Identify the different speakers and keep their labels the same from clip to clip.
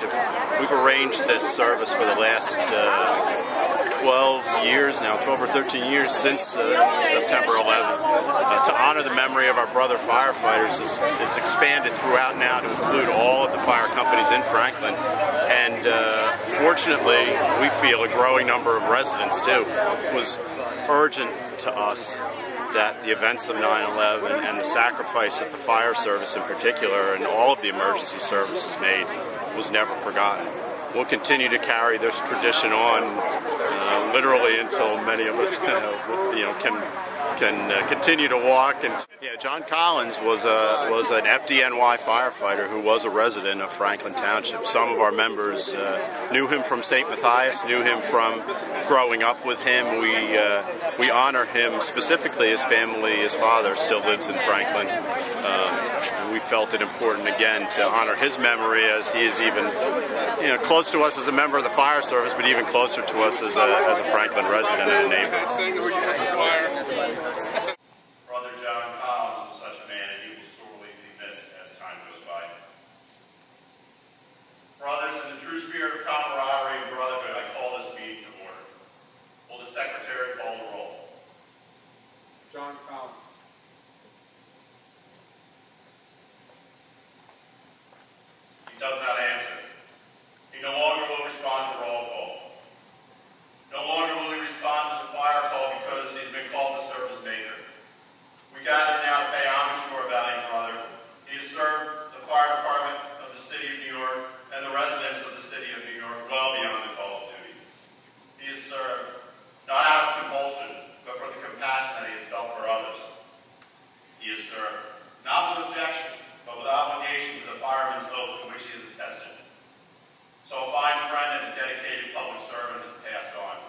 Speaker 1: We've arranged this service for the last 12 years now, 12 or 13 years since September 11th, to honor the memory of our brother firefighters. It's expanded throughout now to include all of the fire companies in Franklin, and fortunately we feel a growing number of residents too. It was urgent to us that the events of 9/11 and the sacrifice that the fire service in particular and all of the emergency services made was never forgotten. We'll continue to carry this tradition on literally until many of us can continue to walk. And yeah, John Collins was an FDNY firefighter who was a resident of Franklin Township. Some of our members knew him from St. Matthias, knew him from growing up with him. We honor him specifically. His family, his father, still lives in Franklin. And we felt it important again to honor his memory, as he is even close to us as a member of the fire service, but even closer to us as a Franklin resident and a neighbor. Brother John Collins was such a man, and he will sorely be missed as time goes by. Brothers, in the true spirit of camaraderie and brotherhood, I call this meeting to order. Will the secretary call the roll?
Speaker 2: John Collins.
Speaker 1: He does not answer. He no longer will respond to roll call. No longer will he respond to the fire call because he's been called the service maker. We gather now to pay homage to our valiant brother. He has served the fire department of the city of New York and the residents of the city of New York well beyond the call of duty. He has served not out of compulsion, but for the compassion that he has felt for others. He has served not with objection, but with obligation to the fireman's oath to which he has attested. So a fine friend and a dedicated public servant has passed on.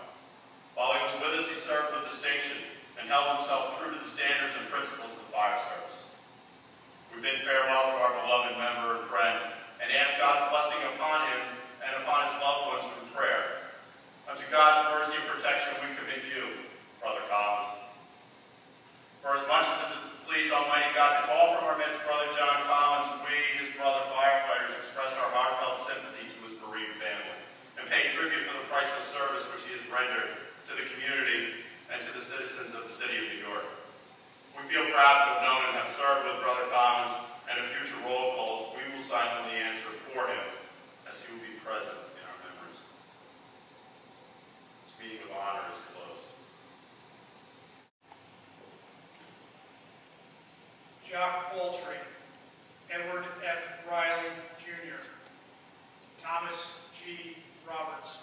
Speaker 1: While he was with us, he served with distinction and held himself true to the standards and principles of the fire service. We bid farewell to our beloved member and friend and ask God's blessing upon him and upon his loved ones through prayer. Unto God's mercy and protection we commit you, Brother Collins. For as much as it please Almighty God to call from our midst Brother John Collins, we, his brother firefighters, express our heartfelt sympathy to his bereaved family and pay tribute for the priceless service which he has rendered to the community and to the citizens of the city of New York. We feel proud to have known and have served with Brother Collins, and in future roll calls we will silently answer for him as he will be present in our memories. This meeting of honor is closed.
Speaker 2: Jock Poultry, Edward F. Riley, Jr., Thomas G. Roberts.